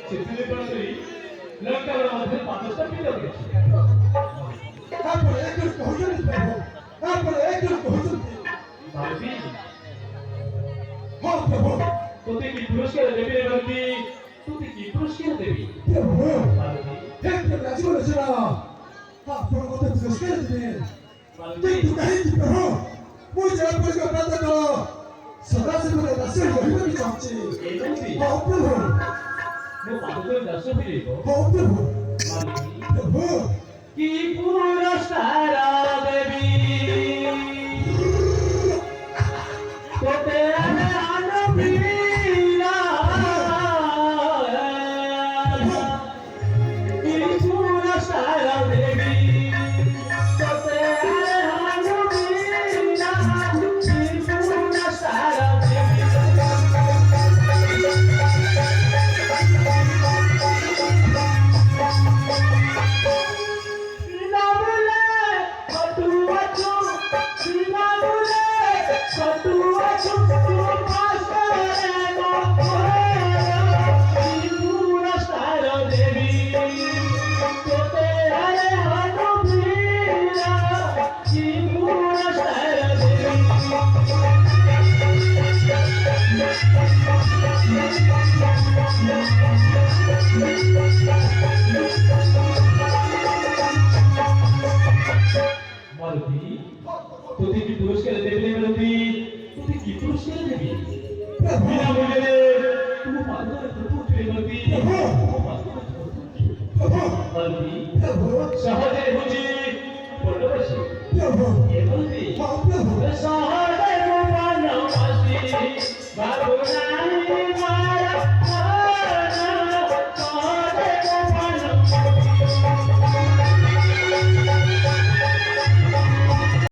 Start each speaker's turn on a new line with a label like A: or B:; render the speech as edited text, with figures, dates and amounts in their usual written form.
A: ସେଥିରେ କଣ କରି ଲଙ୍କାର ମଧ୍ୟ ପାଦସ୍ଥ ପିଲ କିଛି
B: ଆପଣ ଏକ କହୁଛନ୍ତି ପ୍ରଭୁ ଆପଣ ଏକ କହୁଛନ୍ତି
A: ଭାବି
B: ହଁ ପ୍ରଭୁ
A: তোতে কি পুরস্কার দেবি রে বন্দি তোতে কি পুরস্কার দেবি
B: ପ୍ରଭୁ
A: ভাবি
B: ହେ ରାଜୀବ ରଚନା ଆପଣ ମୋତେ ପୁରସ୍କାର ଦେବେ
A: ভাবি
B: କିନ୍ତୁ କାହିଁକି ପ୍ରଭୁ ମୁଁ ଯେପରିକ ପ୍ରାତ କଳ ସଦାଶିବର ଦାସ ରହିବାକୁ ଚାହୁଁଛି
A: ଏମିତି
B: ହଁ ପ୍ରଭୁ
A: ମୋ ପାଦରେ ଦାସ ଫେରିବ
B: ହଁ ପ୍ରଭୁ
A: ଭାବି
B: ପ୍ରଭୁ
A: কি পুরস্কার দেবি তোতে আনবীরা কি পুরস্কার দেবি তোতে আনবীরা কি পুরস্কার দেবি মালতী তোতে কি পুরস্কার